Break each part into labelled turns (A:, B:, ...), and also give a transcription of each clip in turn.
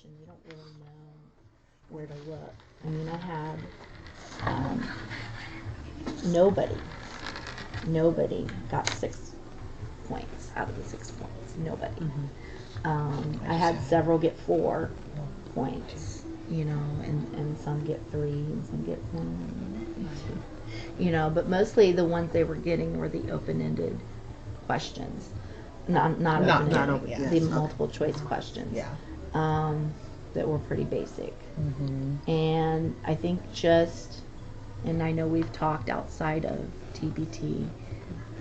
A: comprehension, you don't really know where to look. I mean, I had nobody got 6 points out of the 6 points. Nobody. I had several get 4 points, you know, and some get 3 and some get 1 and 2. You know, but mostly the ones they were getting were the open-ended questions. Not open-ended,
B: yes.
A: the multiple choice questions.
B: Yeah.
A: That were pretty basic. And I think and I know we've talked outside of TBT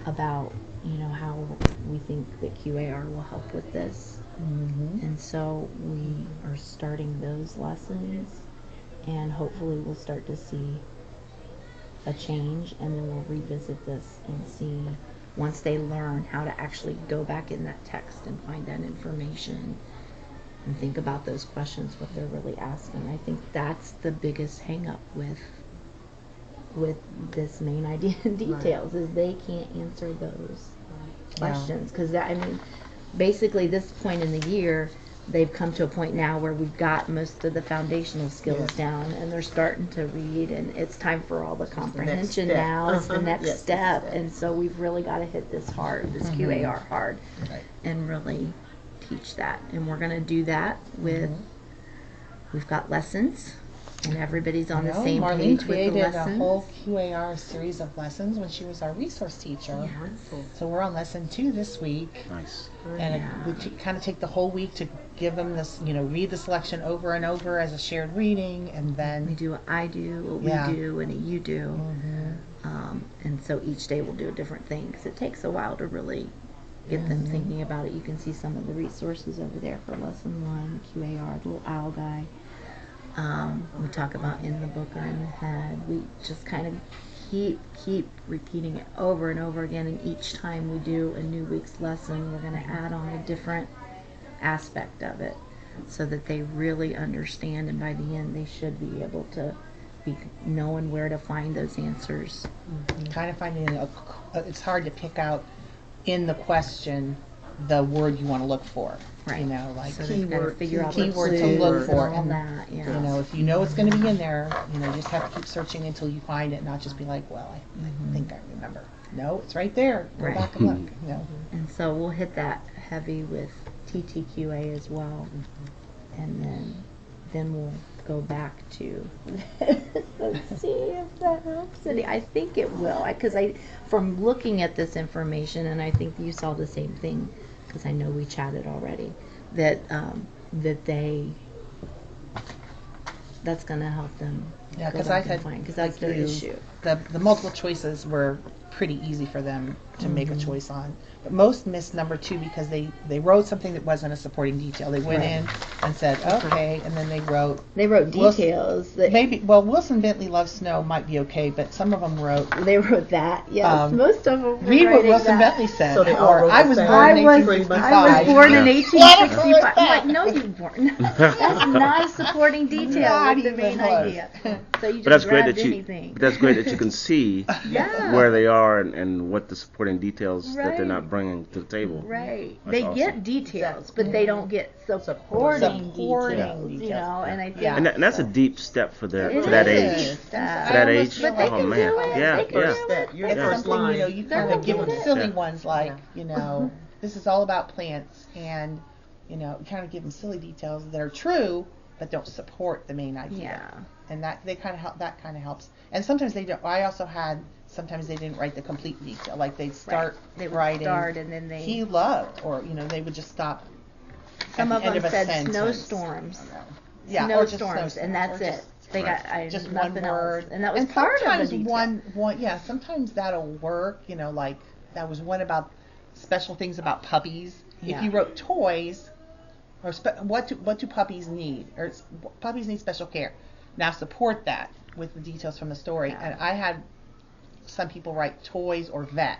A: about, you know, how we think that QAR will help with this. And so we are starting those lessons, and hopefully we'll start to see a change, and then we'll revisit this and see, once they learn how to actually go back in that text and find that information and think about those questions, what they're really asking. I think that's the biggest hang up with this main idea and details, is they can't answer those questions. Because I mean, basically this point in the year, they've come to a point now where we've got most of the foundational skills down, and they're starting to read, and it's time for all the comprehension now. It's the next step. And so we've really got to hit this hard, this QAR hard, and really teach that. And we're going to do that with, we've got lessons, and everybody's on the same
B: Marlene
A: page with the
B: created
A: lessons.
B: a whole QAR series of lessons when she was our resource teacher. So we're on lesson 2 this week.
C: Nice.
B: And we kind of take the whole week to give them this, you know, read the selection over and over as a shared reading, and then
A: we do what I do, what we do, and what you do. And so each day we'll do a different thing, because it takes a while to really get them thinking about it. You can see some of the resources over there for lesson 1, QAR, the little owl guy. We talk about in the book or in the head. We just kind of keep repeating it over and over again, and each time we do a new week's lesson, we're going to add on a different aspect of it, so that they really understand, and by the end they should be able to be knowing where to find those answers.
B: kind of finding it's hard to pick out in the question the word you want to look for. You know, like
A: so keyword
B: to look for,
A: and all that.
B: You know, if you know it's going to be in there, you know, you just have to keep searching until you find it, not just be like, well, I think I remember. No, it's right there. Go back and look. You know.
A: And so we'll hit that heavy with TTQA as well, and then we'll go back to let's see if that helps any. I think it will, because from looking at this information, and I think you saw the same thing, because I know we chatted already, that that's going to help them.
B: Yeah, because I had,
A: because that's their issue.
B: The multiple choices were pretty easy for them to make a choice on. But most missed number 2 because they wrote something that wasn't a supporting detail. They went in and said, okay, and then they wrote
A: details.
B: Wilson Bentley Loves Snow might be okay, but some of them wrote.
A: They wrote that, yes. Most of them
B: read what Wilson Bentley said.
C: So they all wrote
B: I was born in 1865.
A: I was born in 1865. I'm like, no, you weren't. That's not a supporting detail with the main idea. So you just
C: But that's great that you can see where they are and what the supporting details that they're not bringing to the table.
A: Right.
C: That's
A: they
C: awesome.
A: Get details, but they don't get supporting details, you know. And I think
C: and that's a deep step for that age. For that age,
A: but they
C: oh
A: can
C: man,
A: do it.
C: yeah,
A: They can do it.
B: It's something, you know, you kind of give them silly ones like, you know, this is all about plants, and you know, you kind of give them silly details that are true but don't support the main idea.
A: Yeah.
B: And that they kind of help. That kind of helps. And sometimes they don't. I also had. Sometimes they didn't write the complete detail. Like they'd start writing.
A: And then they.
B: He loved, or you know, they would just stop.
A: Some
B: at the
A: of
B: end
A: them
B: of a
A: said
B: sentence.
A: snowstorms.
B: Yeah,
A: snowstorms, and that's it. They got
B: just
A: nothing
B: one word,
A: else. And that was part of the detail.
B: One. Yeah, sometimes that'll work. You know, like that was one about special things about puppies.
A: Yeah.
B: If you wrote toys, or what do puppies need, or puppies need special care. Now support that with the details from the story.
A: Yeah.
B: And I had some people write toys or vet,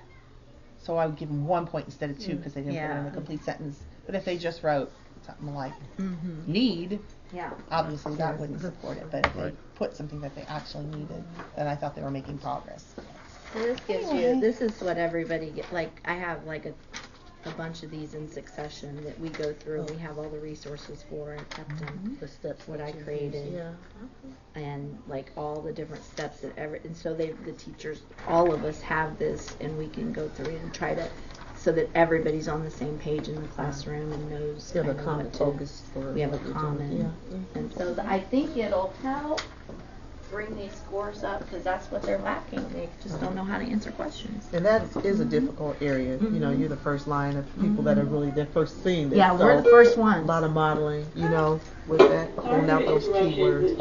B: so I would give them 1 point instead of 2 because they didn't put it in a complete sentence. But if they just wrote something like need, obviously that wouldn't support it. But if they put something that they actually needed, then I thought they were making progress.
A: So this gives you. This is what everybody get. Like I have like a bunch of these in succession that we go through. We have all the resources for. I kept them,
D: the steps
A: what I created, and like all the different steps that and so the teachers, all of us have this, and we can go through it and try to, so that everybody's on the same page in the classroom and knows
D: kind of common focus.
A: We have a common, and so I think it'll help bring these scores up, because that's what they're lacking. They just don't know how to answer questions.
D: And that is a difficult area. You know, you're the first line of people that are really, they're first seeing this.
A: Yeah, so we're the first ones.
D: A lot of modeling, you know, with that, holding out those keywords.